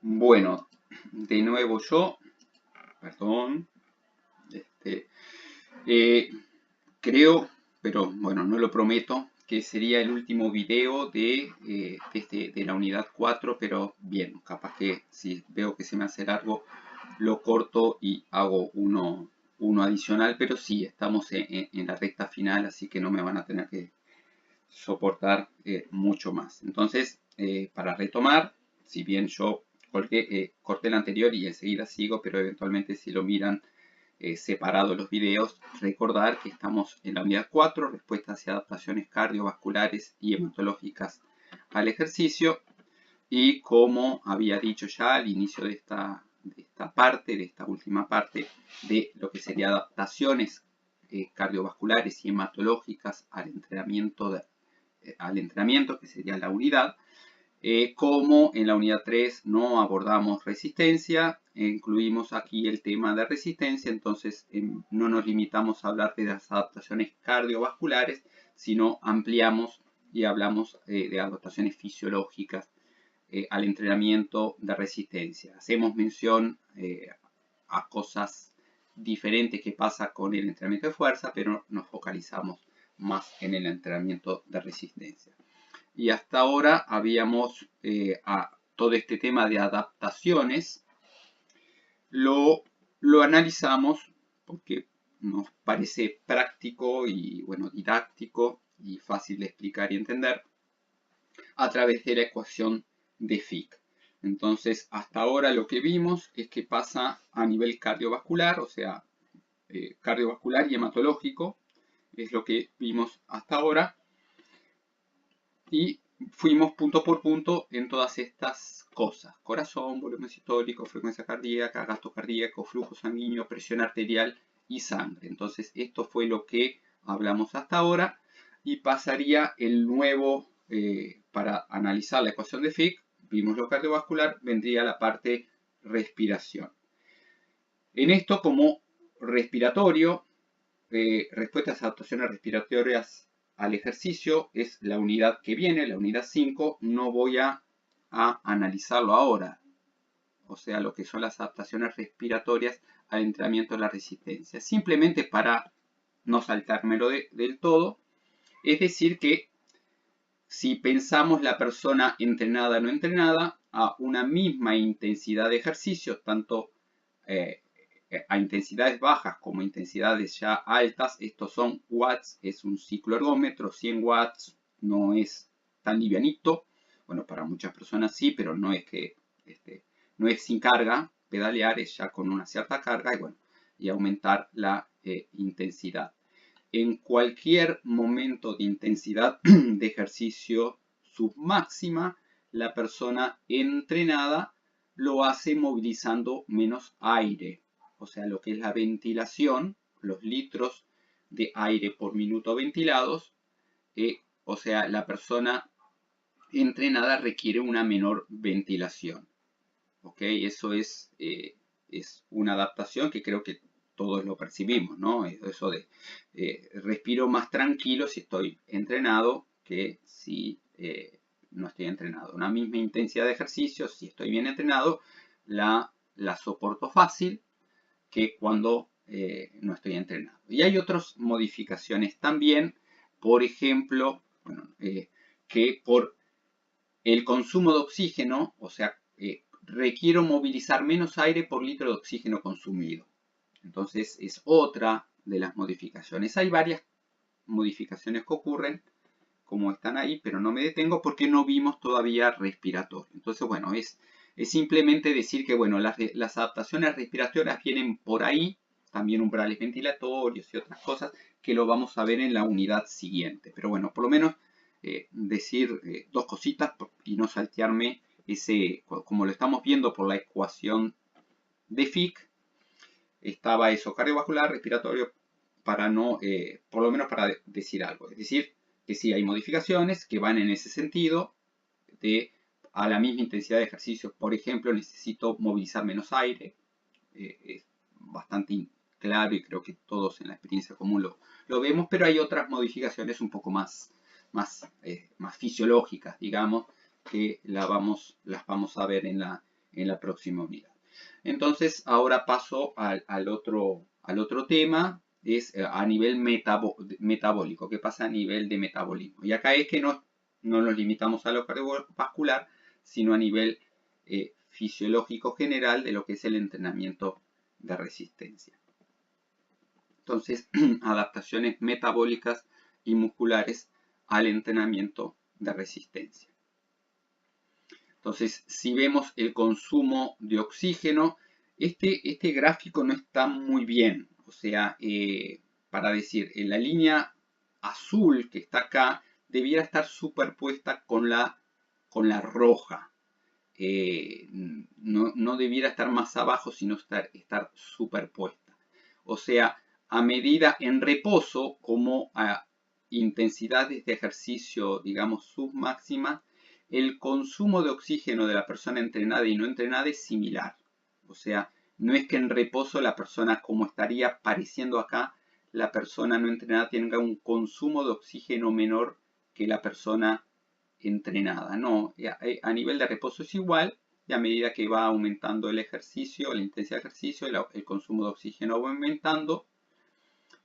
Bueno, de nuevo yo, perdón, este, eh, creo, pero bueno, no lo prometo, que sería el último video de la unidad 4, pero bien, capaz que si veo que se me hace largo, lo corto y hago uno adicional, pero sí, estamos en la recta final, así que no me van a tener que soportar mucho más. Entonces, para retomar, si bien yo corté el anterior y enseguida sigo, pero eventualmente si lo miran separados los videos, recordar que estamos en la unidad 4, respuestas y adaptaciones cardiovasculares y hematológicas al ejercicio, y como había dicho ya al inicio de esta última parte, de lo que sería adaptaciones cardiovasculares y hematológicas al entrenamiento, que sería la unidad. Como en la unidad 3 no abordamos resistencia, incluimos aquí el tema de resistencia, entonces no nos limitamos a hablar de las adaptaciones cardiovasculares, sino ampliamos y hablamos de adaptaciones fisiológicas al entrenamiento de resistencia. Hacemos mención a cosas diferentes que pasa con el entrenamiento de fuerza, pero nos focalizamos más en el entrenamiento de resistencia. Y hasta ahora habíamos a todo este tema de adaptaciones, lo analizamos porque nos parece práctico y bueno, didáctico y fácil de explicar y entender a través de la ecuación de Fick. Entonces, hasta ahora lo que vimos es que pasa a nivel cardiovascular, o sea, cardiovascular y hematológico, es lo que vimos hasta ahora. Y fuimos punto por punto en todas estas cosas: corazón, volumen sistólico, frecuencia cardíaca, gasto cardíaco, flujo sanguíneo, presión arterial y sangre. Entonces esto fue lo que hablamos hasta ahora, y pasaría el nuevo, para analizar la ecuación de Fick, vimos lo cardiovascular, vendría la parte respiración. En esto, como respiratorio, respuestas a adaptaciones respiratorias al ejercicio es la unidad que viene, la unidad 5. No voy a analizarlo ahora, o sea, lo que son las adaptaciones respiratorias al entrenamiento de la resistencia. Simplemente para no saltármelo del todo, es decir que si pensamos la persona entrenada o no entrenada a una misma intensidad de ejercicio, tanto eh, a intensidades bajas como intensidades ya altas, estos son watts, es un ciclo ergómetro, 100 watts no es tan livianito, bueno, para muchas personas sí, pero no es que no es sin carga, pedalear es ya con una cierta carga, y bueno, y aumentar la intensidad. En cualquier momento de intensidad de ejercicio submáxima, la persona entrenada lo hace movilizando menos aire, o sea, lo que es la ventilación, los litros de aire por minuto ventilados, o sea, la persona entrenada requiere una menor ventilación. ¿Ok? Eso es una adaptación que creo que todos lo percibimos, ¿no? Eso de respiro más tranquilo si estoy entrenado que si no estoy entrenado. Una misma intensidad de ejercicio, si estoy bien entrenado, la soporto fácil que cuando no estoy entrenado. Y hay otras modificaciones también, por ejemplo, bueno, que por el consumo de oxígeno, o sea, requiero movilizar menos aire por litro de oxígeno consumido. Entonces es otra de las modificaciones. Hay varias modificaciones que ocurren, como están ahí, pero no me detengo porque no vimos todavía respiratorio. Entonces, bueno, es simplemente decir que, bueno, las adaptaciones respiratorias vienen por ahí, también umbrales ventilatorios y otras cosas que lo vamos a ver en la unidad siguiente. Pero bueno, por lo menos decir dos cositas y no saltearme ese, como lo estamos viendo por la ecuación de Fick, estaba eso, cardiovascular, respiratorio, para no, por lo menos para decir algo. Es decir, que sí hay modificaciones que van en ese sentido, de a la misma intensidad de ejercicio, por ejemplo, necesito movilizar menos aire, es bastante claro y creo que todos en la experiencia común lo vemos, pero hay otras modificaciones un poco más fisiológicas, digamos, que las vamos a ver en en la próxima unidad. Entonces, ahora paso al otro tema, es a nivel metabólico. ¿Qué pasa a nivel de metabolismo? Y acá es que no nos limitamos a lo cardiovascular, sino a nivel fisiológico general de lo que es el entrenamiento de resistencia. Entonces, adaptaciones metabólicas y musculares al entrenamiento de resistencia. Entonces, si vemos el consumo de oxígeno, este gráfico no está muy bien. O sea, para decir, en la línea azul que está acá, debiera estar superpuesta con la roja. No debiera estar más abajo, sino estar superpuesta. O sea, a medida en reposo, como a intensidades de ejercicio, digamos, submáximas, el consumo de oxígeno de la persona entrenada y no entrenada es similar. O sea, no es que en reposo la persona, como estaría apareciendo acá, la persona no entrenada tenga un consumo de oxígeno menor que la persona entrenada. No, a nivel de reposo es igual y a medida que va aumentando el ejercicio, la intensidad de ejercicio, el consumo de oxígeno va aumentando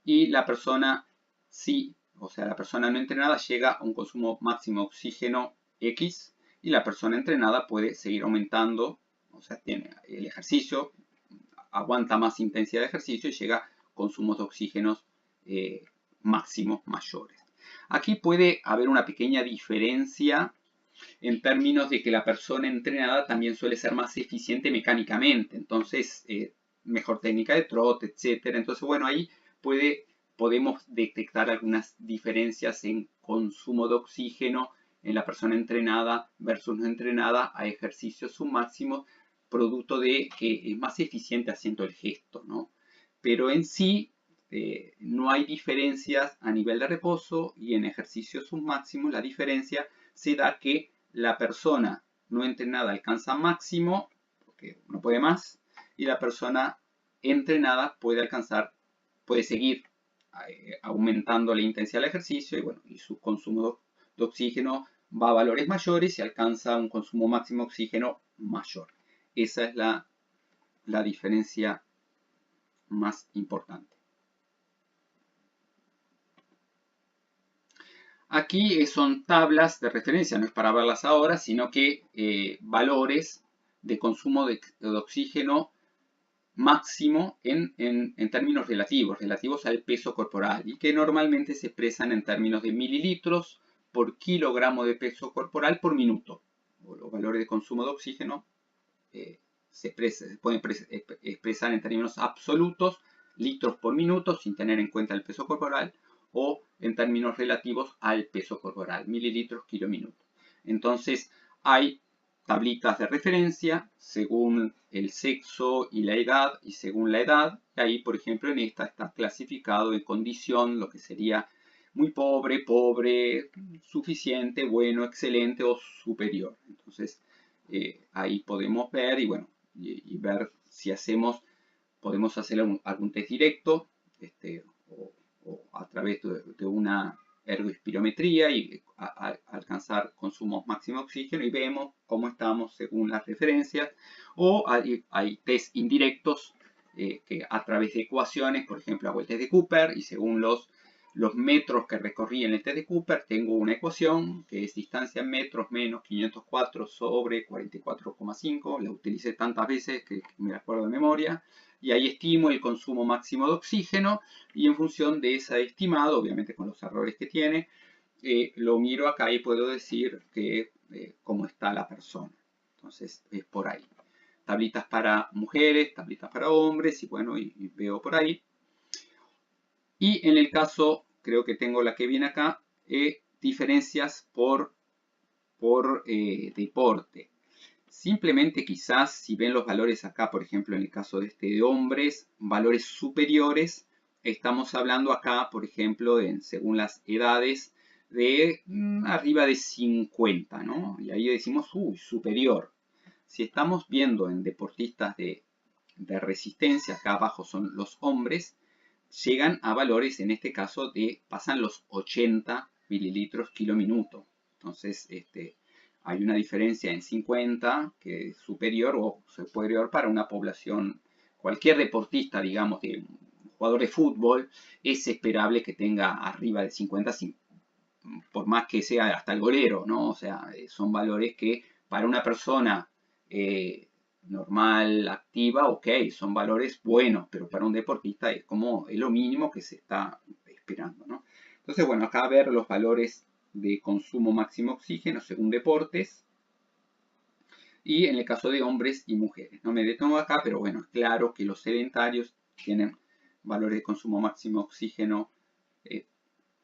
y la persona sí, o sea, la persona no entrenada llega a un consumo máximo de oxígeno X y la persona entrenada puede seguir aumentando, o sea, tiene el ejercicio, aguanta más intensidad de ejercicio y llega a consumos de oxígenos máximos mayores. Aquí puede haber una pequeña diferencia en términos de que la persona entrenada también suele ser más eficiente mecánicamente, entonces mejor técnica de trote, etcétera. Entonces, bueno, ahí podemos detectar algunas diferencias en consumo de oxígeno en la persona entrenada versus no entrenada a ejercicios submáximos, producto de que es más eficiente haciendo el gesto, ¿no? Pero en sí no hay diferencias a nivel de reposo y en ejercicios submáximos la diferencia se da que la persona no entrenada alcanza máximo, porque no puede más, y la persona entrenada puede seguir aumentando la intensidad del ejercicio y, bueno, y su consumo de oxígeno va a valores mayores y alcanza un consumo máximo de oxígeno mayor. Esa es la diferencia más importante. Aquí son tablas de referencia, no es para verlas ahora, sino que valores de consumo de oxígeno máximo en términos relativos al peso corporal, y que normalmente se expresan en términos de mililitros por kilogramo de peso corporal por minuto. Los valores de consumo de oxígeno se pueden expresar en términos absolutos, litros por minuto, sin tener en cuenta el peso corporal, o en términos relativos al peso corporal, mililitros kilominuto. Entonces, hay tablitas de referencia según el sexo y la edad, y según la edad, y ahí, por ejemplo, en esta está clasificado en condición, lo que sería muy pobre, pobre, suficiente, bueno, excelente o superior. Entonces, ahí podemos ver y, bueno, y ver si podemos hacer algún test directo o a través de una ergoespirometría y alcanzar consumos máximos de oxígeno y vemos cómo estamos según las referencias, o hay test indirectos que a través de ecuaciones, por ejemplo hago el test de Cooper y según los metros que recorrí en el test de Cooper tengo una ecuación que es distancia en metros menos 504 sobre 44,5, la utilicé tantas veces que me la acuerdo de memoria, y ahí estimo el consumo máximo de oxígeno y en función de ese estimado, obviamente con los errores que tiene, lo miro acá y puedo decir que cómo está la persona. Entonces es por ahí. Tablitas para mujeres, tablitas para hombres y bueno, y veo por ahí. Y en el caso, creo que tengo la que viene acá, diferencias por deporte. Simplemente quizás si ven los valores acá, por ejemplo en el caso de hombres, valores superiores, estamos hablando acá, por ejemplo, según las edades, de arriba de 50, ¿no? Y ahí decimos, uy, superior. Si estamos viendo en deportistas de resistencia, acá abajo son los hombres, llegan a valores, en este caso, pasan los 80 mililitros kilominuto. Entonces, hay una diferencia en 50 que es superior o superior para una población, cualquier deportista, digamos, de jugador de fútbol, es esperable que tenga arriba de 50, por más que sea hasta el golero, ¿no? O sea, son valores que para una persona normal, activa, ok, son valores buenos, pero para un deportista es como es lo mínimo que se está esperando, ¿no? Entonces, bueno, acá ver los valores de consumo máximo oxígeno según deportes y en el caso de hombres y mujeres. No me detengo acá, pero bueno, es claro que los sedentarios tienen valores de consumo máximo oxígeno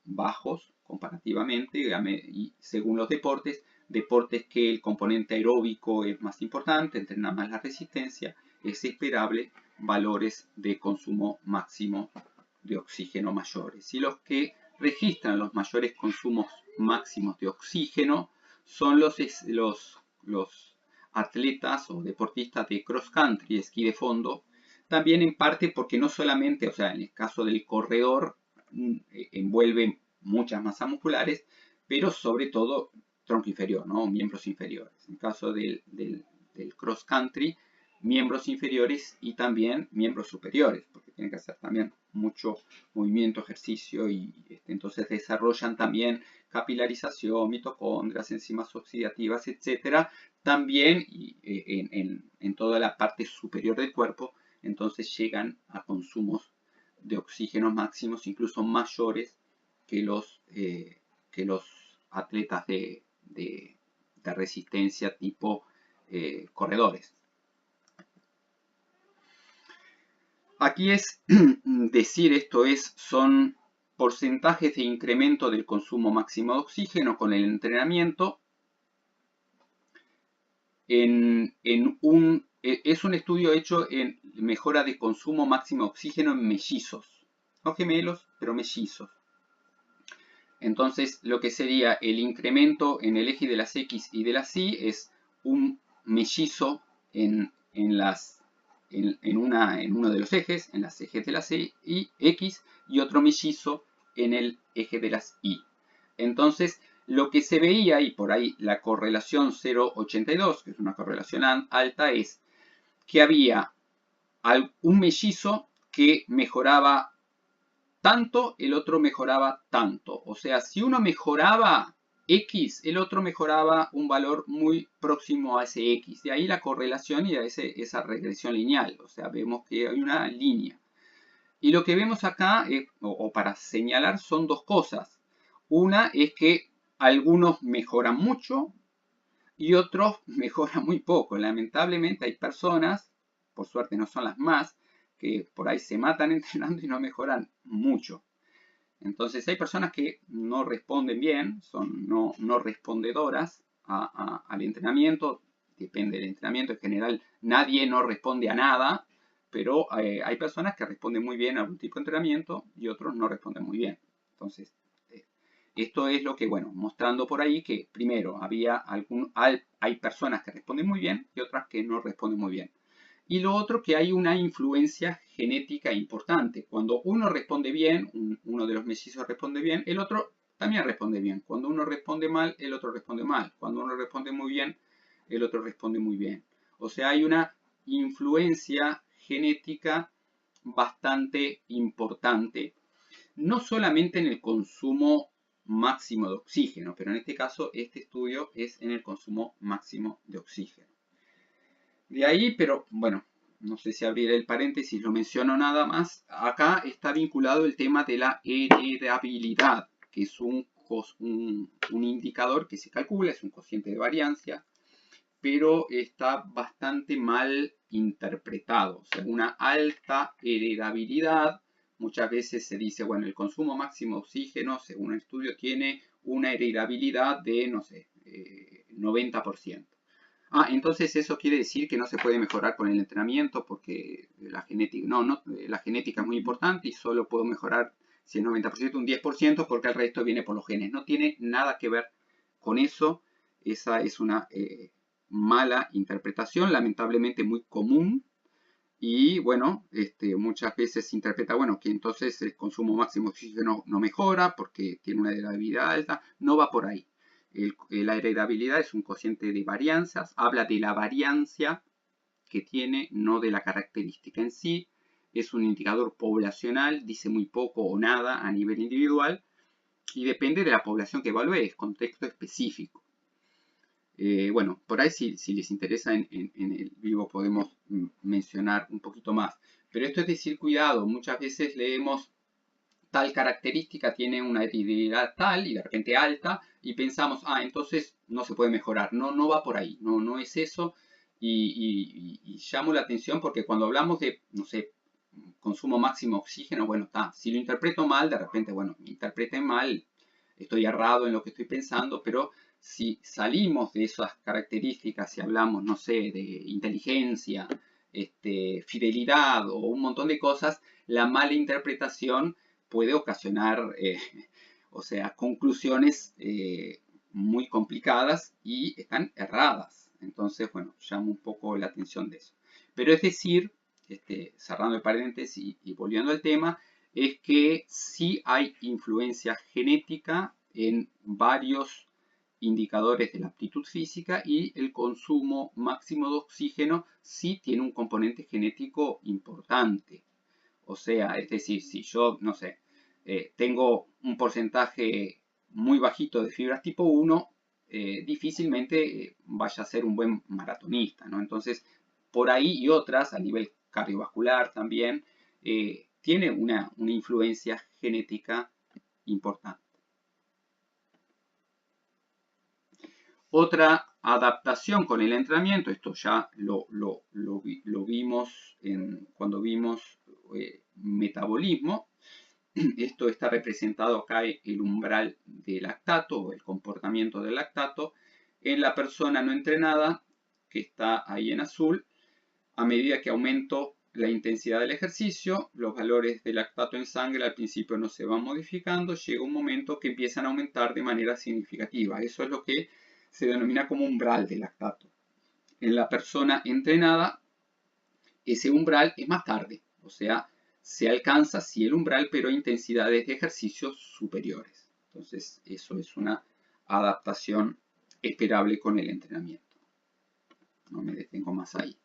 bajos comparativamente y según los deportes, deportes que el componente aeróbico es más importante, entrena más la resistencia, es esperable valores de consumo máximo de oxígeno mayores. Y los que registran los mayores consumos máximos de oxígeno son los atletas o deportistas de cross country, esquí de fondo, también en parte porque no solamente, o sea, en el caso del corredor, envuelve muchas masas musculares, pero sobre todo tronco inferior, ¿no? Miembros inferiores. En el caso del cross country, miembros inferiores y también miembros superiores, porque tienen que hacer también mucho movimiento, ejercicio y entonces desarrollan también capilarización, mitocondrias, enzimas oxidativas, etcétera, también en toda la parte superior del cuerpo, entonces llegan a consumos de oxígeno máximos incluso mayores que los atletas de resistencia tipo corredores. Aquí es decir, son porcentajes de incremento del consumo máximo de oxígeno con el entrenamiento es un estudio hecho en mejora de consumo máximo de oxígeno en mellizos, no gemelos, pero mellizos. Entonces, lo que sería el incremento en el eje de las X y de las Y es un mellizo en uno de los ejes, en las ejes de las Y, X, y otro mellizo en el eje de las Y. Entonces, lo que se veía, y por ahí la correlación 0,82, que es una correlación alta, es que había un mellizo que mejoraba tanto, el otro mejoraba tanto. O sea, si uno mejoraba X, el otro mejoraba un valor muy próximo a ese X. De ahí la correlación y esa regresión lineal. O sea, vemos que hay una línea. Y lo que vemos acá, o para señalar, son dos cosas. Una es que algunos mejoran mucho y otros mejoran muy poco. Lamentablemente hay personas, por suerte no son las más, que por ahí se matan entrenando y no mejoran mucho. Entonces hay personas que no responden bien, son no respondedoras al entrenamiento, depende del entrenamiento, en general nadie no responde a nada, pero hay personas que responden muy bien a algún tipo de entrenamiento y otros no responden muy bien. Entonces, esto es lo que, bueno, mostrando por ahí que primero hay personas que responden muy bien y otras que no responden muy bien. Y lo otro, que hay una influencia genética importante. Cuando uno responde bien, uno de los mellizos responde bien, el otro también responde bien. Cuando uno responde mal, el otro responde mal. Cuando uno responde muy bien, el otro responde muy bien. O sea, hay una influencia genética bastante importante. No solamente en el consumo máximo de oxígeno, pero en este caso, este estudio es en el consumo máximo de oxígeno. De ahí, pero bueno, no sé si abrir el paréntesis, lo menciono nada más. Acá está vinculado el tema de la heredabilidad, que es un indicador que se calcula, es un cociente de variancia, pero está bastante mal interpretado. O sea, una alta heredabilidad, muchas veces se dice, bueno, el consumo máximo de oxígeno, según el estudio, tiene una heredabilidad de, no sé, 90%. Entonces eso quiere decir que no se puede mejorar con el entrenamiento porque la genética, la genética es muy importante y solo puedo mejorar si el 90%, un 10% porque el resto viene por los genes. No tiene nada que ver con eso. Esa es una mala interpretación, lamentablemente muy común. Y bueno, muchas veces se interpreta, bueno, que entonces el consumo máximo de oxígeno no mejora porque tiene una heredabilidad alta. No va por ahí. La heredabilidad es un cociente de varianzas, habla de la variancia que tiene, no de la característica en sí. Es un indicador poblacional, dice muy poco o nada a nivel individual y depende de la población que evalúe, es contexto específico. Bueno, por ahí si les interesa en el vivo podemos mencionar un poquito más. Pero esto es decir, cuidado, muchas veces leemos tal característica tiene una heredabilidad tal y de repente alta y pensamos, entonces no se puede mejorar. No, no va por ahí, no es eso. Y llamo la atención porque cuando hablamos de, no sé, consumo máximo de oxígeno, bueno, si lo interpreto mal, de repente, bueno, me interpreté mal, estoy errado en lo que estoy pensando, pero si salimos de esas características y hablamos, no sé, de inteligencia, fidelidad o un montón de cosas, la mala interpretación puede ocasionar, o sea, conclusiones muy complicadas y están erradas. Entonces, bueno, llamo un poco la atención de eso. Pero es decir, cerrando el paréntesis y volviendo al tema, es que sí hay influencia genética en varios indicadores de la aptitud física y el consumo máximo de oxígeno sí tiene un componente genético importante. O sea, es decir, si yo, no sé, tengo un porcentaje muy bajito de fibras tipo 1, difícilmente vaya a ser un buen maratonista, ¿no? Entonces, por ahí y otras, a nivel cardiovascular también, tiene una influencia genética importante. Otra adaptación con el entrenamiento, esto ya lo vimos cuando vimos metabolismo. Esto está representado acá el umbral de lactato o el comportamiento del lactato en la persona no entrenada, que está ahí en azul. A medida que aumento la intensidad del ejercicio, los valores de lactato en sangre al principio no se van modificando, llega un momento que empiezan a aumentar de manera significativa. Eso es lo que se denomina como umbral de lactato. En la persona entrenada, ese umbral es más tarde, o sea, se alcanza sí el umbral, pero a intensidades de ejercicios superiores. Entonces, eso es una adaptación esperable con el entrenamiento. No me detengo más ahí.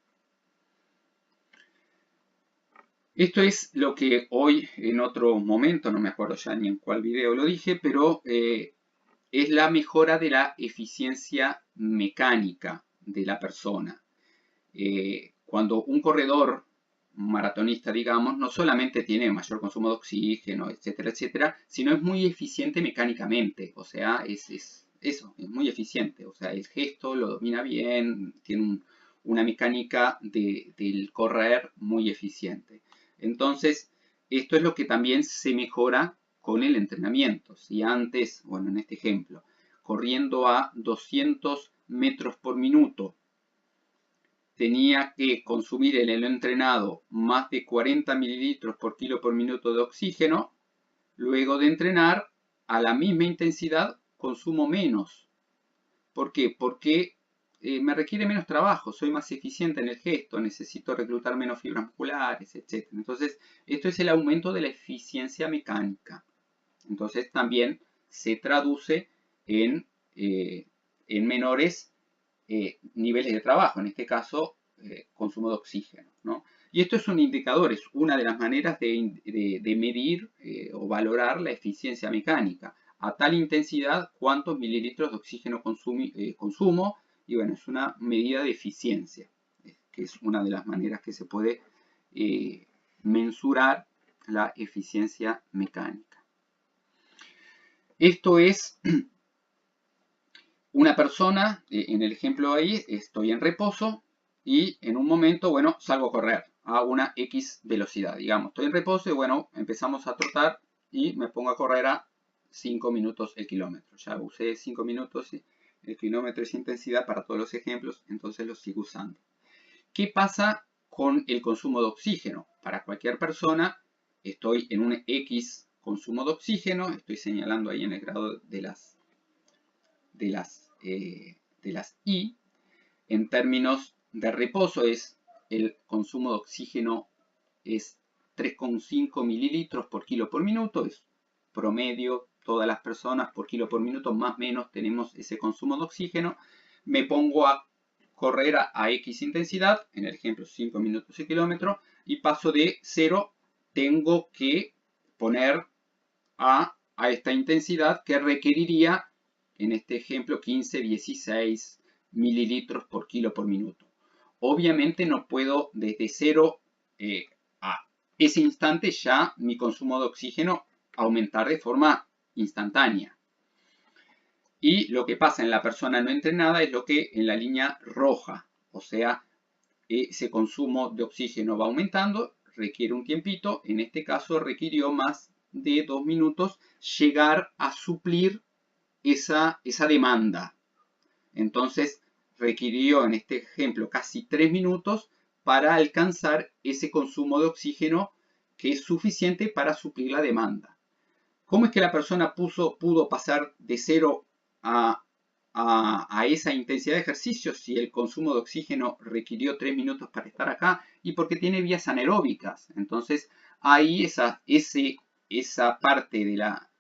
Esto es lo que hoy, en otro momento, no me acuerdo ya ni en cuál video lo dije, pero es la mejora de la eficiencia mecánica de la persona. Cuando un corredor maratonista, digamos, no solamente tiene mayor consumo de oxígeno, etcétera, etcétera, sino es muy eficiente mecánicamente, o sea, es muy eficiente, o sea, el gesto lo domina bien, tiene una mecánica del correr muy eficiente. Entonces, esto es lo que también se mejora con el entrenamiento. Si antes, bueno, en este ejemplo, corriendo a 200 metros por minuto, tenía que consumir en el entrenado más de 40 mililitros por kilo por minuto de oxígeno, luego de entrenar a la misma intensidad consumo menos. ¿Por qué? Porque me requiere menos trabajo, soy más eficiente en el gesto, necesito reclutar menos fibras musculares, etc. Entonces, esto es el aumento de la eficiencia mecánica. Entonces, también se traduce en menores niveles de trabajo, en este caso consumo de oxígeno, ¿no? Y esto es un indicador, es una de las maneras de medir o valorar la eficiencia mecánica. A tal intensidad, cuántos mililitros de oxígeno consumo, y bueno, es una medida de eficiencia, que es una de las maneras que se puede mensurar la eficiencia mecánica. Esto es una persona, en el ejemplo ahí, estoy en reposo y en un momento, bueno, salgo a correr a una X velocidad. Digamos, estoy en reposo y bueno, empezamos a trotar y me pongo a correr a 5 minutos el kilómetro. Ya usé 5 minutos y el kilómetro es intensidad para todos los ejemplos, entonces los sigo usando. ¿Qué pasa con el consumo de oxígeno? Para cualquier persona, estoy en un X consumo de oxígeno, estoy señalando ahí en el grado de las I. En términos de reposo, el consumo de oxígeno es 3,5 mililitros por kilo por minuto, es promedio todas las personas por kilo por minuto más o menos tenemos ese consumo de oxígeno. Me pongo a correr a X intensidad, en el ejemplo 5 minutos y kilómetro, y paso de 0, tengo que poner a esta intensidad que requeriría, en este ejemplo, 15, 16 mililitros por kilo por minuto. Obviamente no puedo desde 0 a ese instante ya mi consumo de oxígeno aumentar de forma instantánea. Y lo que pasa en la persona no entrenada es lo que en la línea roja, o sea, ese consumo de oxígeno va aumentando, requiere un tiempito, en este caso requirió más de 2 minutos llegar a suplir esa demanda. Entonces requirió en este ejemplo casi 3 minutos para alcanzar ese consumo de oxígeno que es suficiente para suplir la demanda. ¿Cómo es que la persona pudo pasar de 0 a esa intensidad de ejercicio si el consumo de oxígeno requirió 3 minutos para estar acá? Y porque tiene vías anaeróbicas. Entonces, ahí esa parte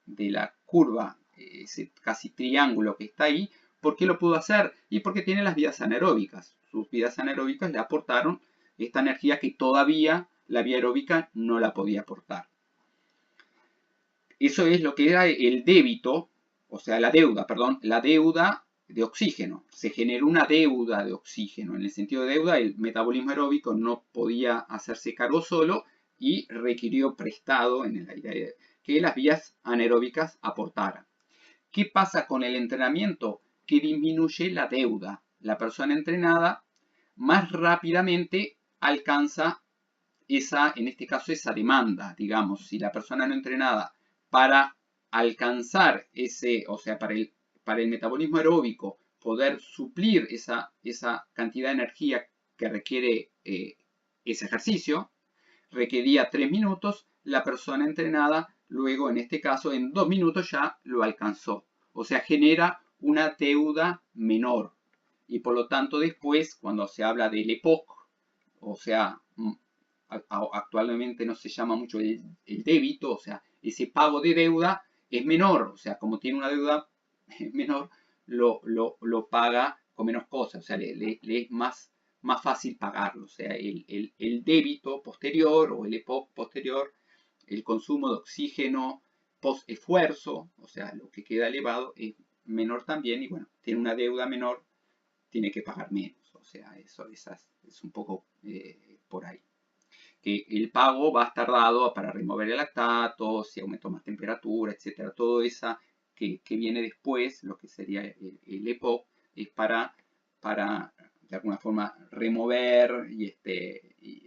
de la curva, ese casi triángulo que está ahí, ¿por qué lo pudo hacer? Y porque tiene las vías anaeróbicas. Sus vías anaeróbicas le aportaron esta energía que todavía la vía aeróbica no la podía aportar. Eso es lo que era el débito, o sea, la deuda de oxígeno. Se generó una deuda de oxígeno. En el sentido de deuda, el metabolismo aeróbico no podía hacerse cargo solo y requirió prestado, en el aire, que las vías anaeróbicas aportaran. ¿Qué pasa con el entrenamiento? Que disminuye la deuda. La persona entrenada más rápidamente alcanza en este caso, esa demanda, digamos. Si la persona no entrenada para alcanzar o sea, para el metabolismo aeróbico, poder suplir esa cantidad de energía que requiere ese ejercicio, requería 3 minutos, la persona entrenada luego, en este caso, en 2 minutos ya lo alcanzó. O sea, genera una deuda menor. Y por lo tanto, después, cuando se habla del EPOC, o sea, actualmente no se llama mucho el débito, o sea, ese pago de deuda es menor, o sea, como tiene una deuda menor, lo paga con menos cosas, o sea, le es más fácil pagarlo, o sea, el débito posterior o el EPOC posterior, el consumo de oxígeno post esfuerzo, o sea, lo que queda elevado es menor también y bueno, tiene una deuda menor, tiene que pagar menos, o sea, eso es un poco por ahí. Que el pago va a estar dado para remover el lactato, si aumentó más temperatura, etcétera. Todo eso que viene después, lo que sería el EPOC, es para de alguna forma remover y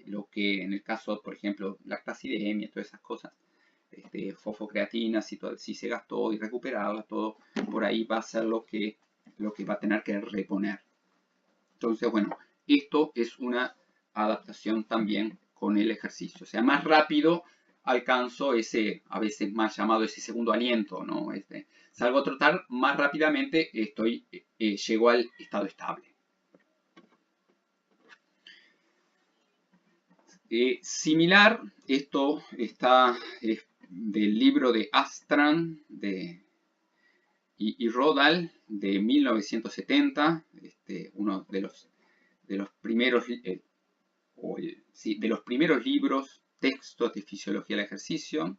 lo que en el caso, por ejemplo, lactacidemia, todas esas cosas, fosfocreatinas, si se gastó y recuperarla, todo por ahí va a ser lo que va a tener que reponer. Entonces, bueno, esto es una adaptación también con el ejercicio. O sea, más rápido alcanzo ese, a veces más llamado ese segundo aliento, ¿no? Salgo a trotar, más rápidamente llego al estado estable. Similar, esto está del libro de Astran y Rodal de 1970, uno de los primeros de los primeros libros, textos de fisiología del ejercicio,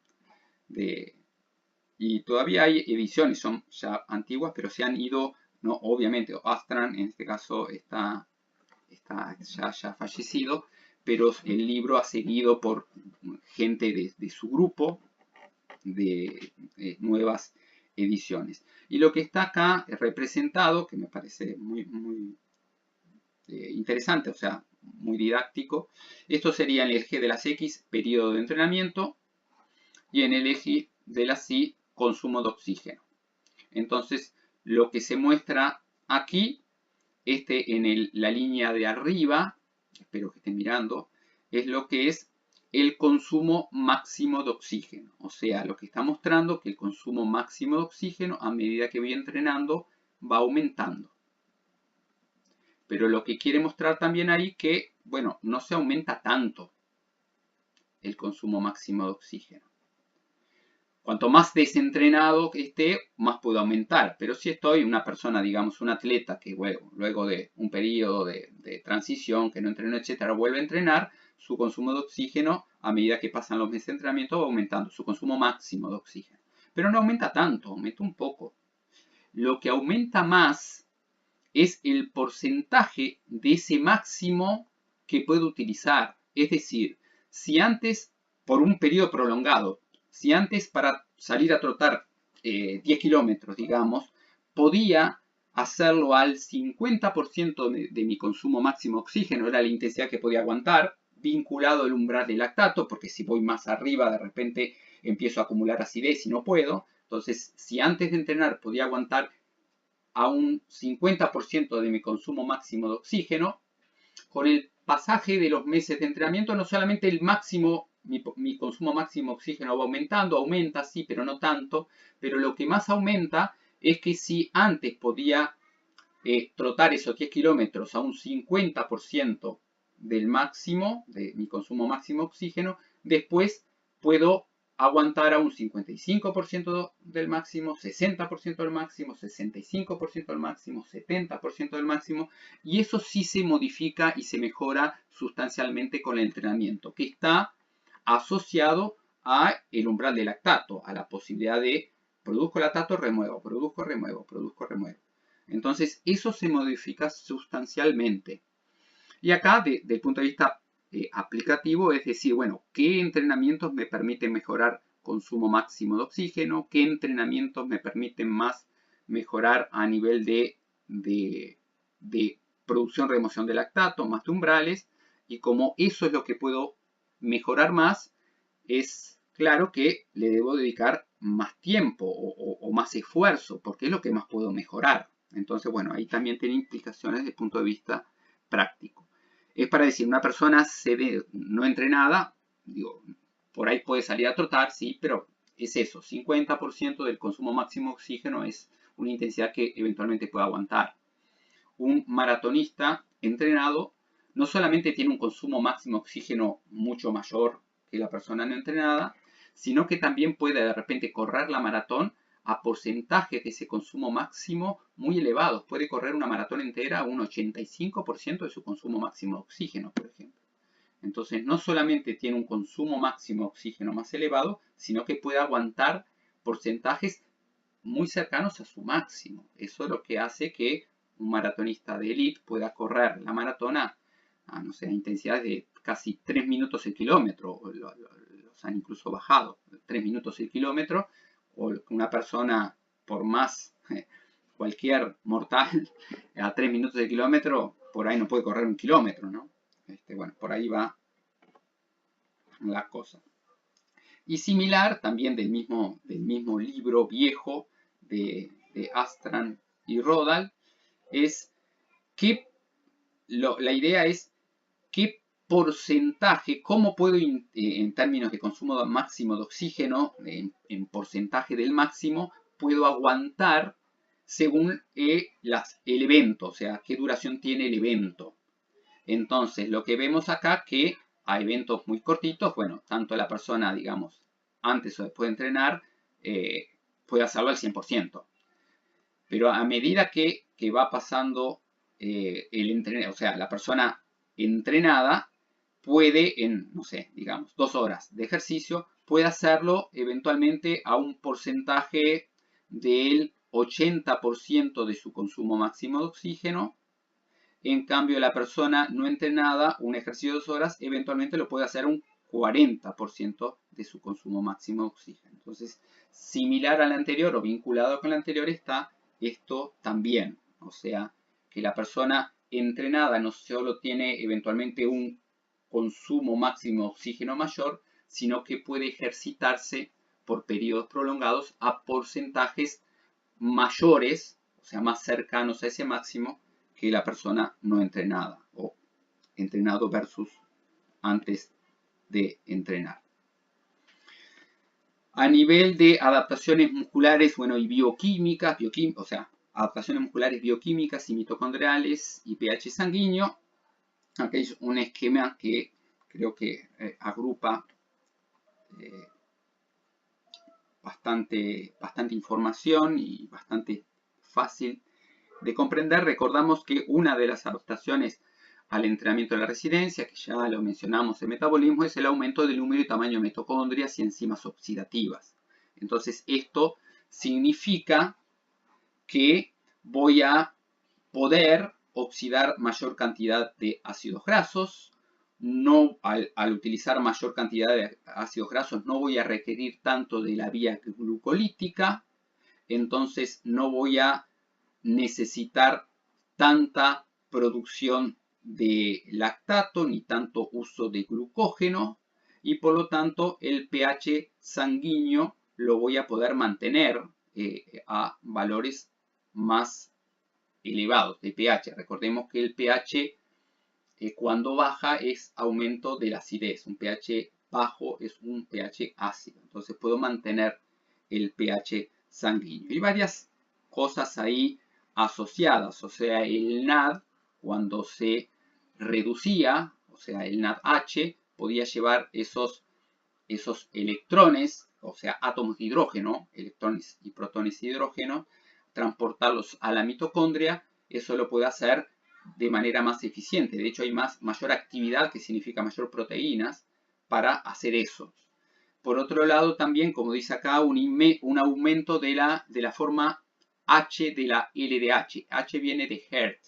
y todavía hay ediciones, son ya antiguas, pero se han ido, no, obviamente, Astran en este caso está ya fallecido, pero el libro ha seguido por gente de su grupo de nuevas ediciones. Y lo que está acá representado, que me parece muy interesante, o sea, muy didáctico. Esto sería en el eje de las X, periodo de entrenamiento, y en el eje de las Y, consumo de oxígeno. Entonces, lo que se muestra aquí, en la línea de arriba, espero que estén mirando, es lo que es el consumo máximo de oxígeno. O sea, lo que está mostrando que el consumo máximo de oxígeno, a medida que voy entrenando, va aumentando. Pero lo que quiere mostrar también ahí que, bueno, no se aumenta tanto el consumo máximo de oxígeno. Cuanto más desentrenado que esté, más puedo aumentar. Pero si estoy una persona, digamos, un atleta que luego de un periodo de transición, que no entrenó, etcétera, vuelve a entrenar, su consumo de oxígeno, a medida que pasan los meses de entrenamiento, va aumentando su consumo máximo de oxígeno. Pero no aumenta tanto, aumenta un poco. Lo que aumenta más es el porcentaje de ese máximo que puedo utilizar. Es decir, si antes, por un periodo prolongado, si antes para salir a trotar 10 kilómetros, digamos, podía hacerlo al 50% de mi consumo máximo de oxígeno, era la intensidad que podía aguantar, vinculado al umbral de lactato, porque si voy más arriba, de repente empiezo a acumular acidez y no puedo. Entonces, si antes de entrenar podía aguantar a un 50% de mi consumo máximo de oxígeno, con el pasaje de los meses de entrenamiento, no solamente el máximo, mi consumo máximo de oxígeno va aumentando, aumenta sí, pero no tanto, pero lo que más aumenta es que si antes podía trotar esos 10 kilómetros a un 50% del máximo, de mi consumo máximo de oxígeno, después puedo aguantar a un 55% del máximo, 60% del máximo, 65% del máximo, 70% del máximo, y eso sí se modifica y se mejora sustancialmente con el entrenamiento, que está asociado a el umbral de lactato, a la posibilidad de produzco lactato, remuevo, produzco, remuevo, produzco, remuevo. Entonces, eso se modifica sustancialmente. Y acá, desde el punto de vista aplicativo, es decir, bueno, ¿qué entrenamientos me permiten mejorar consumo máximo de oxígeno? ¿Qué entrenamientos me permiten más mejorar a nivel de producción, remoción de lactato, más de umbrales? Y como eso es lo que puedo mejorar más, es claro que le debo dedicar más tiempo o más esfuerzo, porque es lo que más puedo mejorar. Entonces, bueno, ahí también tiene implicaciones desde el punto de vista práctico. Es para decir, una persona no entrenada, digo, por ahí puede salir a trotar, sí, pero es eso, 50% del consumo máximo de oxígeno es una intensidad que eventualmente puede aguantar. Un maratonista entrenado no solamente tiene un consumo máximo de oxígeno mucho mayor que la persona no entrenada, sino que también puede de repente correr la maratón a porcentajes de ese consumo máximo muy elevados. Puede correr una maratón entera a un 85% de su consumo máximo de oxígeno, por ejemplo. Entonces, no solamente tiene un consumo máximo de oxígeno más elevado, sino que puede aguantar porcentajes muy cercanos a su máximo. Eso es lo que hace que un maratonista de élite pueda correr la maratona no sé, a intensidades de casi 3 minutos el kilómetro, los han incluso bajado, 3 minutos el kilómetro, o una persona, por más cualquier mortal, a 3 minutos el kilómetro, por ahí no puede correr un kilómetro, ¿no? Bueno, por ahí va la cosa. Y similar, también del mismo libro viejo de Astran y Rodal, es que la idea es qué porcentaje, cómo puedo en términos de consumo máximo de oxígeno, en porcentaje del máximo, puedo aguantar según el evento, o sea, qué duración tiene el evento. Entonces, lo que vemos acá que a eventos muy cortitos, bueno, tanto la persona, digamos, antes o después de entrenar, puede hacerlo al 100%. Pero a medida que va pasando el entrenamiento, o sea, la persona entrenada puede no sé, digamos, 2 horas de ejercicio, puede hacerlo eventualmente a un porcentaje del 80% de su consumo máximo de oxígeno. En cambio, la persona no entrenada, un ejercicio de 2 horas, eventualmente lo puede hacer un 40% de su consumo máximo de oxígeno. Entonces, similar al anterior o vinculado con el anterior está esto también. O sea, que la persona entrenada no solo tiene eventualmente un consumo máximo de oxígeno mayor, sino que puede ejercitarse por periodos prolongados a porcentajes mayores, o sea, más cercanos a ese máximo, que la persona no entrenada o entrenado versus antes de entrenar. A nivel de adaptaciones musculares, bueno, y bioquímicas, o sea, adaptaciones musculares bioquímicas y mitocondriales y pH sanguíneo, aquí hay un esquema que creo que agrupa bastante información y bastante fácil de comprender. Recordamos que una de las adaptaciones al entrenamiento de la resistencia, que ya lo mencionamos en metabolismo, es el aumento del número y tamaño de mitocondrias y enzimas oxidativas. Entonces esto significa que voy a poder oxidar mayor cantidad de ácidos grasos. No, al utilizar mayor cantidad de ácidos grasos no voy a requerir tanto de la vía glucolítica, entonces no voy a necesitar tanta producción de lactato ni tanto uso de glucógeno, y por lo tanto el pH sanguíneo lo voy a poder mantener a valores más elevados de pH. Recordemos que el pH cuando baja es aumento de la acidez. Un pH bajo es un pH ácido. Entonces puedo mantener el pH sanguíneo. Y varias cosas ahí asociadas. O sea, el NAD cuando se reducía, o sea, el NADH podía llevar esos electrones, o sea, átomos de hidrógeno, electrones y protones de hidrógeno, transportarlos a la mitocondria. Eso lo puede hacer de manera más eficiente. De hecho, hay mayor actividad, que significa mayor proteínas, para hacer eso. Por otro lado, también, como dice acá, un aumento de la forma H de la LDH. H viene de Hert.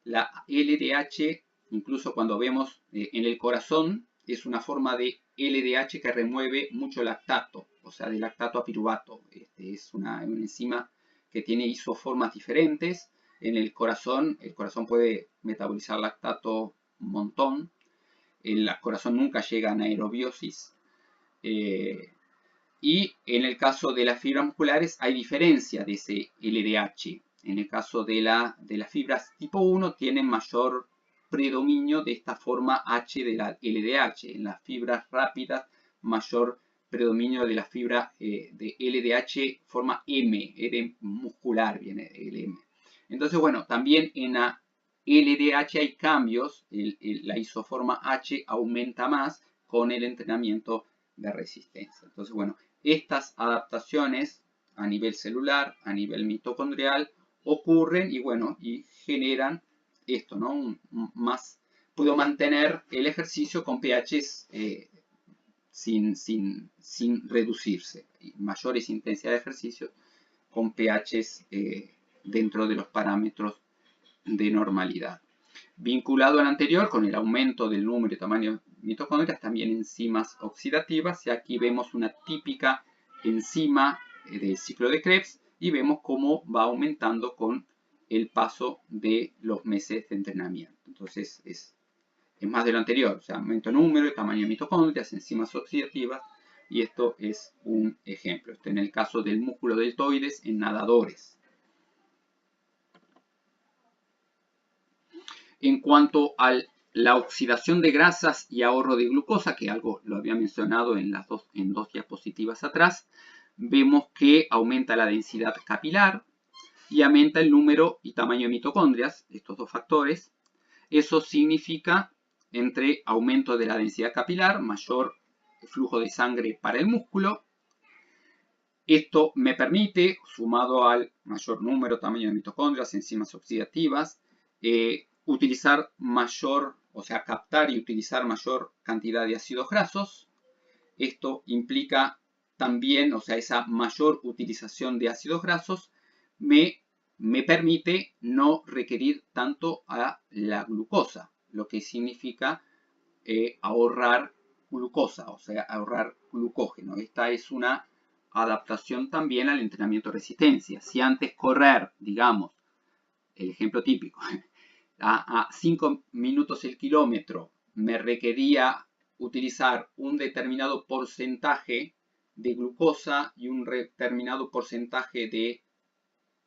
La LDH, incluso cuando vemos en el corazón, es una forma de LDH que remueve mucho lactato, o sea, de lactato a piruvato. Es una enzima que tiene isoformas diferentes. En el corazón puede metabolizar lactato un montón. El corazón nunca llega a anaerobiosis. Y en el caso de las fibras musculares hay diferencia de ese LDH. En el caso de las fibras tipo 1 tienen mayor predominio de esta forma H de la LDH. En las fibras rápidas, mayor predominio de la fibra de LDH forma M, muscular viene el M. Entonces, bueno, también en la LDH hay cambios, la isoforma H aumenta más con el entrenamiento de resistencia. Entonces, bueno, estas adaptaciones a nivel celular, a nivel mitocondrial, ocurren y bueno, y generan esto, ¿no? Puedo mantener el ejercicio con pHs sin reducirse. Mayores intensidades de ejercicio con pHs dentro de los parámetros de normalidad. Vinculado al anterior, con el aumento del número y tamaño de mitocondrias, también enzimas oxidativas. Y aquí vemos una típica enzima del ciclo de Krebs y vemos cómo va aumentando con el paso de los meses de entrenamiento. Entonces es más de lo anterior, o sea, aumento de número y tamaño de mitocondrias, enzimas oxidativas, y esto es un ejemplo. Esto en el caso del músculo deltoides en nadadores. En cuanto a la oxidación de grasas y ahorro de glucosa, que algo lo había mencionado en dos diapositivas atrás, vemos que aumenta la densidad capilar y aumenta el número y tamaño de mitocondrias, estos dos factores. Eso significa entre aumento de la densidad capilar, mayor flujo de sangre para el músculo. Esto me permite, sumado al mayor número, tamaño de mitocondrias, enzimas oxidativas, utilizar mayor, o sea, captar y utilizar mayor cantidad de ácidos grasos. Esto implica también, o sea, esa mayor utilización de ácidos grasos me permite no requerir tanto a la glucosa, lo que significa ahorrar glucosa, o sea, ahorrar glucógeno. Esta es una adaptación también al entrenamiento de resistencia. Si antes correr, digamos, el ejemplo típico, a 5 minutos el kilómetro me requería utilizar un determinado porcentaje de glucosa y un determinado porcentaje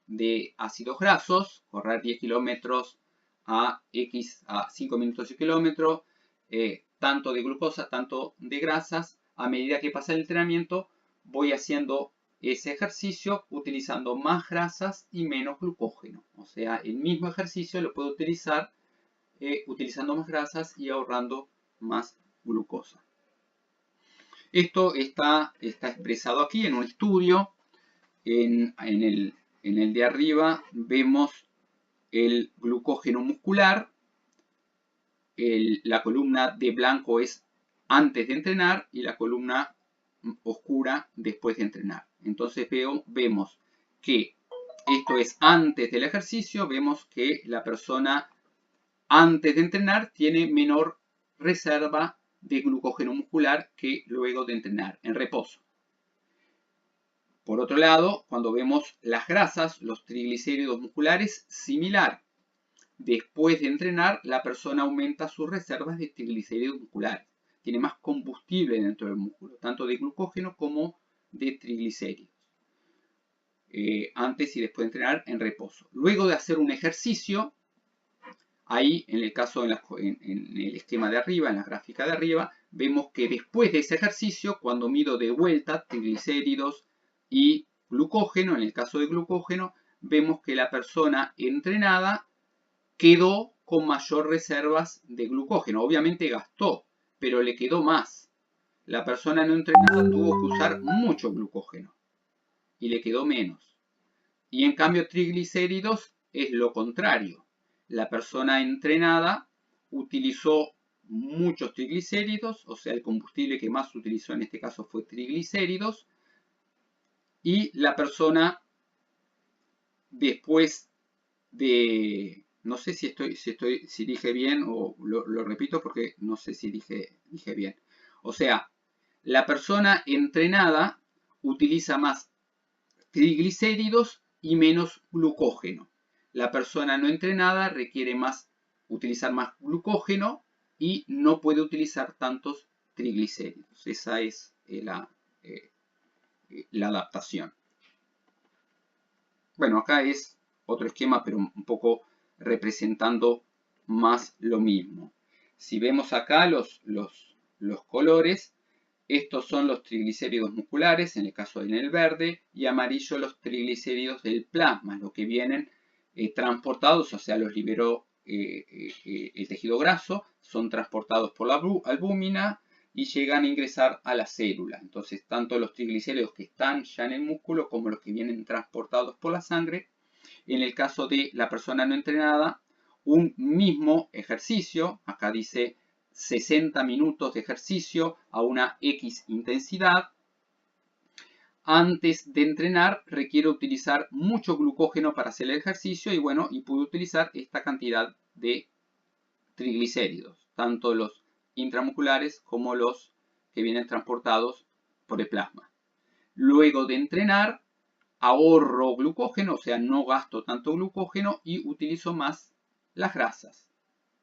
de ácidos grasos, correr 10 kilómetros a 5 minutos el kilómetro, tanto de glucosa, tanto de grasas. A medida que pasa el entrenamiento, voy haciendo ese ejercicio utilizando más grasas y menos glucógeno. O sea, el mismo ejercicio lo puedo utilizar utilizando más grasas y ahorrando más glucosa. Esto está expresado aquí en un estudio. En el de arriba vemos el glucógeno muscular. La columna de blanco es antes de entrenar y la columna oscura después de entrenar. Entonces vemos que esto es antes del ejercicio. Vemos que la persona antes de entrenar tiene menor reserva de glucógeno muscular que luego de entrenar en reposo. Por otro lado, cuando vemos las grasas, los triglicéridos musculares, similar. Después de entrenar, la persona aumenta sus reservas de triglicéridos musculares. Tiene más combustible dentro del músculo, tanto de glucógeno como de triglicéridos. Antes y después de entrenar en reposo. Luego de hacer un ejercicio, ahí en el caso, en el esquema de arriba, en la gráfica de arriba, vemos que después de ese ejercicio, cuando mido de vuelta triglicéridos y glucógeno, en el caso de glucógeno, vemos que la persona entrenada quedó con mayor reservas de glucógeno. Obviamente gastó, pero le quedó más. La persona no entrenada tuvo que usar mucho glucógeno y le quedó menos. Y en cambio triglicéridos es lo contrario. La persona entrenada utilizó muchos triglicéridos, o sea, el combustible que más utilizó en este caso fue triglicéridos, y la persona después de, no sé si dije bien o lo repito porque no sé si dije bien. O sea, la persona entrenada utiliza más triglicéridos y menos glucógeno. La persona no entrenada requiere utilizar más glucógeno y no puede utilizar tantos triglicéridos. Esa es la adaptación. Bueno, acá es otro esquema, pero un poco representando más lo mismo. Si vemos acá los colores, estos son los triglicéridos musculares, en el caso del verde, y amarillo los triglicéridos del plasma, los que vienen transportados, o sea, los liberó el tejido graso, son transportados por la albúmina y llegan a ingresar a la célula. Entonces, tanto los triglicéridos que están ya en el músculo como los que vienen transportados por la sangre. En el caso de la persona no entrenada, un mismo ejercicio, acá dice 60 minutos de ejercicio a una X intensidad, antes de entrenar requiere utilizar mucho glucógeno para hacer el ejercicio y puede utilizar esta cantidad de triglicéridos, tanto los intramusculares como los que vienen transportados por el plasma. Luego de entrenar, ahorro glucógeno, o sea, no gasto tanto glucógeno y utilizo más las grasas,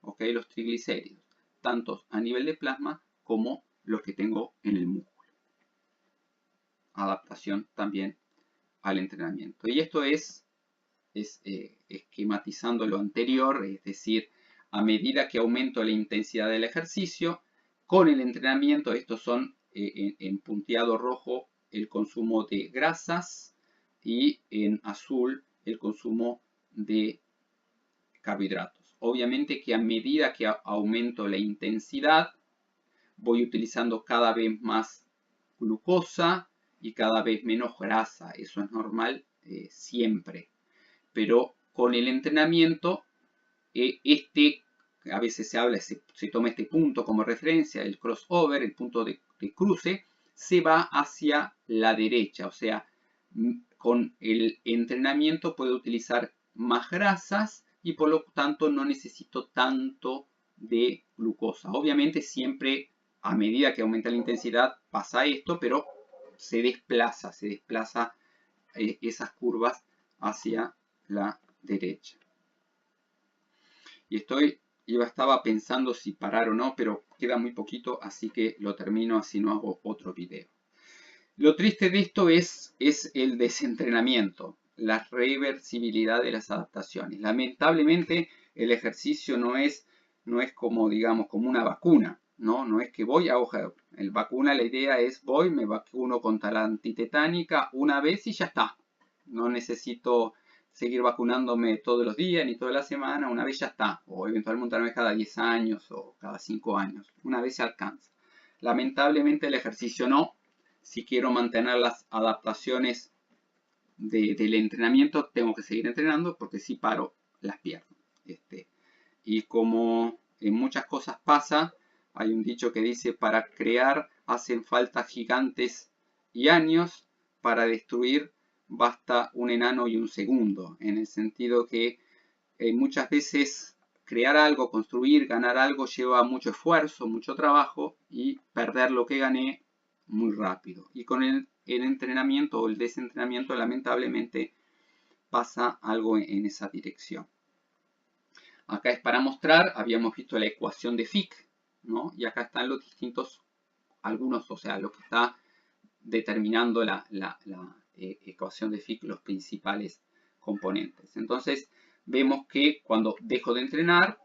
¿ok? Los triglicéridos, tanto a nivel de plasma como los que tengo en el músculo. Adaptación también al entrenamiento. Y esto es esquematizando lo anterior, es decir, a medida que aumento la intensidad del ejercicio, con el entrenamiento, estos son en punteado rojo el consumo de grasas y en azul el consumo de carbohidratos. Obviamente que a medida que aumento la intensidad, voy utilizando cada vez más glucosa y cada vez menos grasa. Eso es normal siempre. Pero con el entrenamiento, a veces se toma este punto como referencia, el crossover, el punto de cruce, se va hacia la derecha. O sea, con el entrenamiento puedo utilizar más grasas y por lo tanto no necesito tanto de glucosa. Obviamente siempre a medida que aumenta la intensidad pasa esto, pero se desplaza esas curvas hacia la derecha. Y estaba pensando si parar o no, pero queda muy poquito, así que lo termino, así no hago otro video. Lo triste de esto es el desentrenamiento, la reversibilidad de las adaptaciones. Lamentablemente el ejercicio no es como, digamos, como una vacuna, ¿no? No es que voy a el vacuna, la idea es me vacuno contra la antitetánica una vez y ya está. No necesito seguir vacunándome todos los días ni toda la semana, una vez ya está. O eventualmente una vez cada 10 años o cada 5 años. Una vez se alcanza. Lamentablemente el ejercicio no. Si quiero mantener las adaptaciones del entrenamiento, tengo que seguir entrenando porque si paro, las pierdo. Y como en muchas cosas pasa, hay un dicho que dice, para crear hacen falta gigantes y años, para destruir basta un enano y un segundo. En el sentido que muchas veces crear algo, construir, ganar algo lleva mucho esfuerzo, mucho trabajo y perder lo que gané muy rápido. Y con el entrenamiento o el desentrenamiento lamentablemente pasa algo en esa dirección. Acá es para mostrar, habíamos visto la ecuación de Fick, ¿no? Y acá están los distintos, algunos, o sea, lo que está determinando la ecuación de Fick, los principales componentes. Entonces, vemos que cuando dejo de entrenar,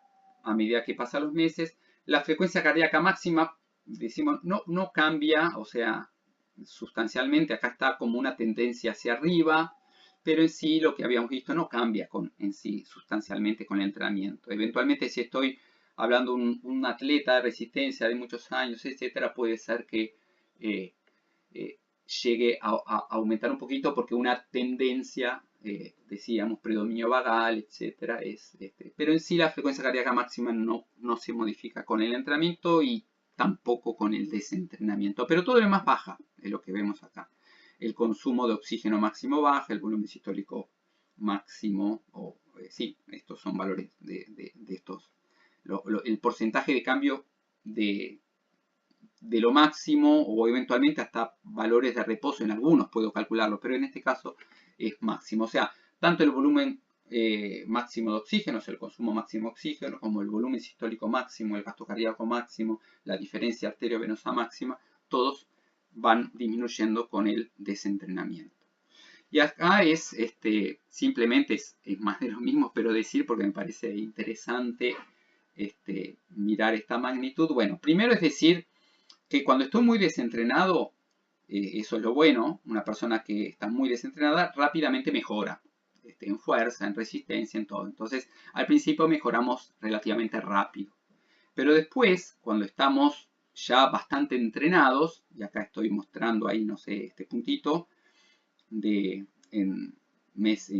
a medida que pasan los meses, la frecuencia cardíaca máxima, decimos, no cambia, o sea, sustancialmente, acá está como una tendencia hacia arriba, pero en sí lo que habíamos visto no cambia en sí sustancialmente con el entrenamiento. Eventualmente, si estoy hablando de un atleta de resistencia de muchos años, etcétera, puede ser que llegue a aumentar un poquito porque una tendencia, decíamos, predominio vagal, etcétera, pero en sí la frecuencia cardíaca máxima no se modifica con el entrenamiento y tampoco con el desentrenamiento, pero todo lo demás baja, es lo que vemos acá. El consumo de oxígeno máximo baja, el volumen sistólico máximo, sí, estos son valores de estos, el porcentaje de cambio de lo máximo o eventualmente hasta valores de reposo en algunos puedo calcularlo, pero en este caso es máximo. O sea, tanto el volumen máximo de oxígeno, o sea, el consumo máximo de oxígeno, como el volumen sistólico máximo, el gasto cardíaco máximo, la diferencia arteriovenosa máxima, todos van disminuyendo con el desentrenamiento. Y acá es, simplemente es más de lo mismo, pero decir porque me parece interesante mirar esta magnitud. Bueno, primero es decir que cuando estoy muy desentrenado, eso es lo bueno, una persona que está muy desentrenada rápidamente mejora, en fuerza, en resistencia, en todo. Entonces, al principio mejoramos relativamente rápido. Pero después, cuando estamos ya bastante entrenados, y acá estoy mostrando ahí, no sé, este puntito, en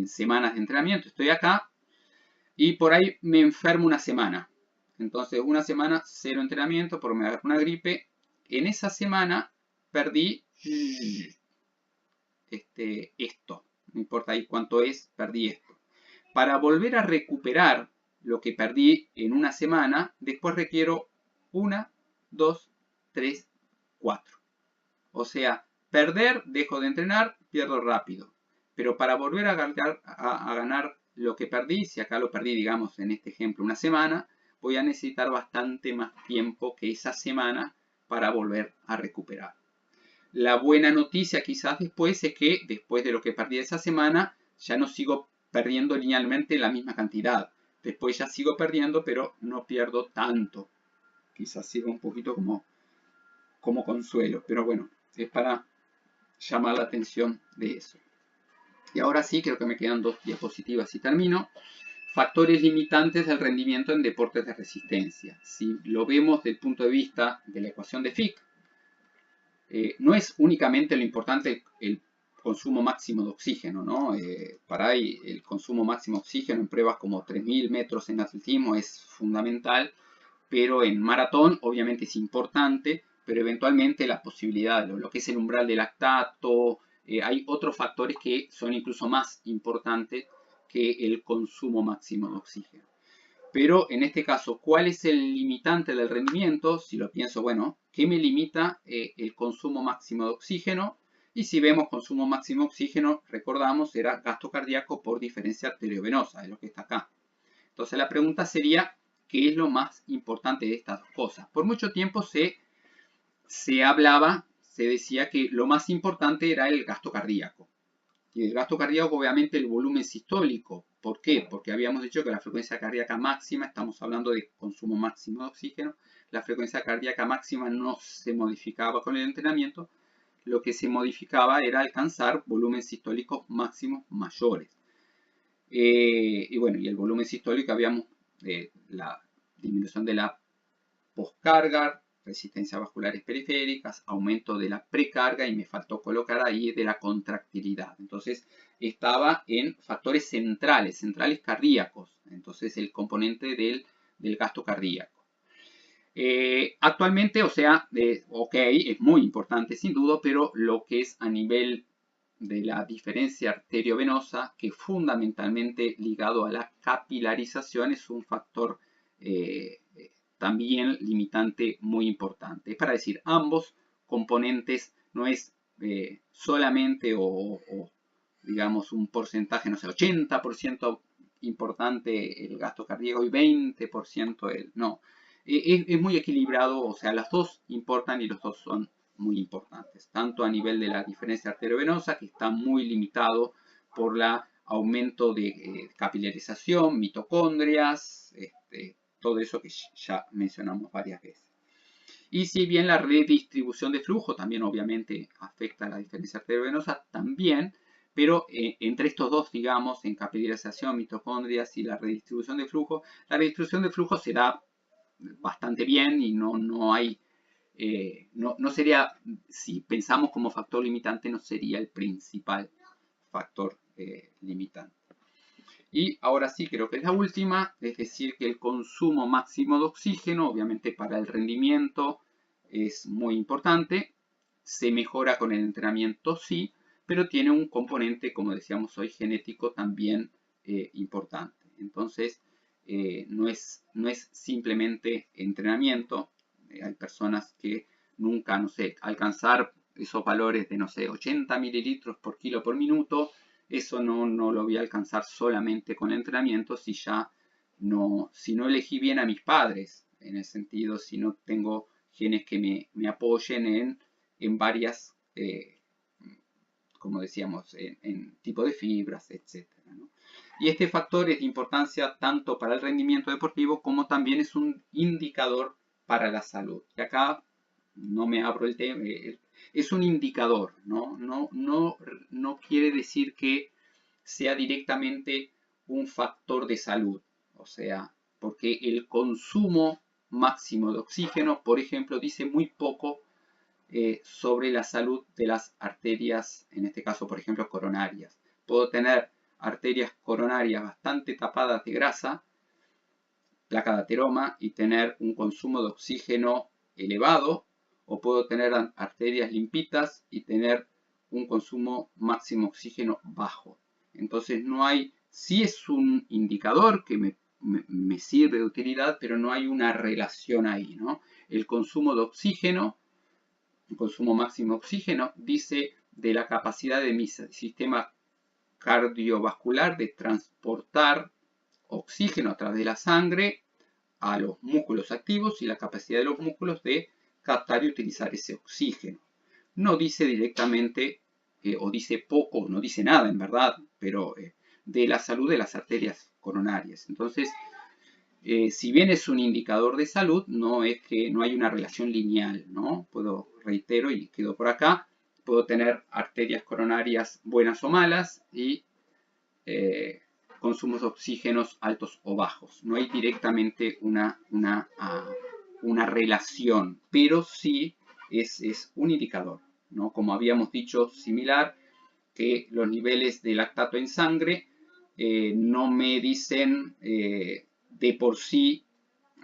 semanas de entrenamiento, estoy acá, y por ahí me enfermo una semana. Entonces, una semana, cero entrenamiento, porque me agarro una gripe. En esa semana perdí esto. No importa ahí cuánto es, perdí esto. Para volver a recuperar lo que perdí en una semana, después requiero 1, 2, 3, 4. O sea, perder, dejo de entrenar, pierdo rápido. Pero para volver a ganar lo que perdí, si acá lo perdí, digamos, en este ejemplo, una semana, voy a necesitar bastante más tiempo que esa semana para volver a recuperar. La buena noticia quizás después es que después de lo que perdí esa semana, ya no sigo perdiendo linealmente la misma cantidad. Después ya sigo perdiendo, pero no pierdo tanto. Quizás sirva un poquito como consuelo, pero bueno, es para llamar la atención de eso. Y ahora sí, creo que me quedan 2 diapositivas y termino. Factores limitantes del rendimiento en deportes de resistencia. Si lo vemos desde el punto de vista de la ecuación de Fick, no es únicamente lo importante el consumo máximo de oxígeno, ¿no? Para ahí el consumo máximo de oxígeno en pruebas como 3000 metros en atletismo es fundamental, pero en maratón obviamente es importante, pero eventualmente la posibilidad, lo que es el umbral de lactato, hay otros factores que son incluso más importantes que el consumo máximo de oxígeno. Pero en este caso, ¿cuál es el limitante del rendimiento? Si lo pienso, bueno, ¿qué me limita el consumo máximo de oxígeno? Y si vemos consumo máximo de oxígeno, recordamos, era gasto cardíaco por diferencia arteriovenosa, es lo que está acá. Entonces la pregunta sería, ¿qué es lo más importante de estas dos cosas? Por mucho tiempo se decía que lo más importante era el gasto cardíaco. Y el gasto cardíaco, obviamente, el volumen sistólico. ¿Por qué? Porque habíamos dicho que la frecuencia cardíaca máxima, estamos hablando de consumo máximo de oxígeno, la frecuencia cardíaca máxima no se modificaba con el entrenamiento, lo que se modificaba era alcanzar volúmenes sistólicos máximos mayores. Y bueno, y el volumen sistólico habíamos la disminución de la poscarga, resistencia vasculares periféricas, aumento de la precarga y me faltó colocar ahí de la contractilidad. Entonces estaba en factores centrales cardíacos, entonces el componente del gasto cardíaco. Actualmente, o sea, ok, es muy importante sin duda, pero lo que es a nivel de la diferencia arteriovenosa, que fundamentalmente ligado a la capilarización, es un factor también limitante muy importante. Es para decir, ambos componentes no es solamente o digamos un porcentaje, no sé, 80% importante el gasto cardíaco y 20% el no. Es muy equilibrado, o sea, las dos importan y los dos son muy importantes, tanto a nivel de la diferencia arteriovenosa, que está muy limitado por el aumento de capilarización, mitocondrias, todo eso que ya mencionamos varias veces. Y si bien la redistribución de flujo también obviamente afecta a la diferencia arteriovenosa, también, pero entre estos dos, digamos, en capilarización, mitocondrias y la redistribución de flujo se da bastante bien y no hay no sería, si pensamos como factor limitante, no sería el principal factor limitante. Y ahora sí, creo que es la última, es decir, que el consumo máximo de oxígeno, obviamente para el rendimiento, es muy importante. Se mejora con el entrenamiento, sí, pero tiene un componente, como decíamos hoy, genético también importante. Entonces, no es simplemente entrenamiento. Hay personas que nunca, no sé, alcanzar esos valores de, no sé, 80 mililitros por kilo por minuto, eso no lo voy a alcanzar solamente con entrenamiento si no elegí bien a mis padres, en el sentido, si no tengo genes que me apoyen en varias, como decíamos, en tipo de fibras, etc. ¿no? Y este factor es de importancia tanto para el rendimiento deportivo como también es un indicador para la salud. Y acá no me abro el tema, es un indicador, no quiere decir que sea directamente un factor de salud. O sea, porque el consumo máximo de oxígeno, por ejemplo, dice muy poco sobre la salud de las arterias, en este caso, por ejemplo, coronarias. Puedo tener arterias coronarias bastante tapadas de grasa, placa de ateroma, y tener un consumo de oxígeno elevado, o puedo tener arterias limpitas y tener un consumo máximo oxígeno bajo. Entonces no hay, sí es un indicador que me sirve de utilidad, pero no hay una relación ahí, ¿no? El consumo de oxígeno, el consumo máximo de oxígeno, dice de la capacidad de mi sistema cardiovascular de transportar oxígeno a través de la sangre a los músculos activos y la capacidad de los músculos de captar y utilizar ese oxígeno. No dice directamente, o dice poco, no dice nada en verdad, pero de la salud de las arterias coronarias. Entonces, si bien es un indicador de salud, no es que no hay una relación lineal, ¿no? Reitero y quedo por acá, puedo tener arterias coronarias buenas o malas y consumos de oxígenos altos o bajos. No hay directamente una relación, pero sí es un indicador, ¿no? Como habíamos dicho, similar, que los niveles de lactato en sangre no me dicen de por sí,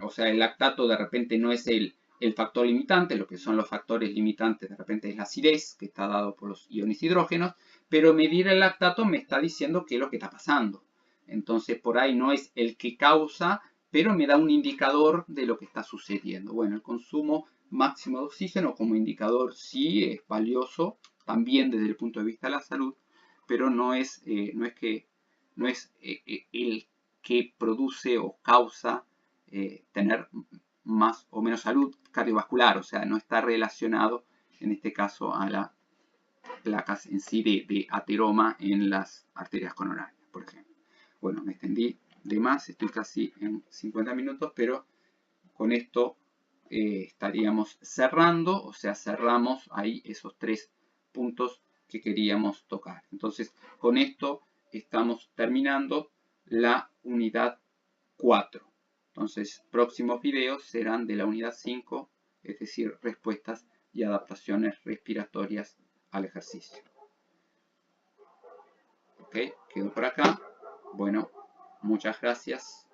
o sea, el lactato de repente no es el factor limitante, lo que son los factores limitantes de repente es la acidez, que está dado por los iones hidrógenos, pero medir el lactato me está diciendo qué es lo que está pasando. Entonces, por ahí no es el que causa, pero me da un indicador de lo que está sucediendo. Bueno, el consumo máximo de oxígeno como indicador sí es valioso, también desde el punto de vista de la salud, pero no es el que produce o causa tener más o menos salud cardiovascular, o sea, no está relacionado en este caso a las placas en sí de ateroma en las arterias coronarias, por ejemplo. Bueno, me extendí de más, estoy casi en 50 minutos, pero con esto estaríamos cerrando, o sea, cerramos ahí esos 3 puntos que queríamos tocar. Entonces, con esto estamos terminando la unidad 4. Entonces, próximos videos serán de la unidad 5 es decir, respuestas y adaptaciones respiratorias al ejercicio. Ok, quedo por acá. Bueno, muchas gracias.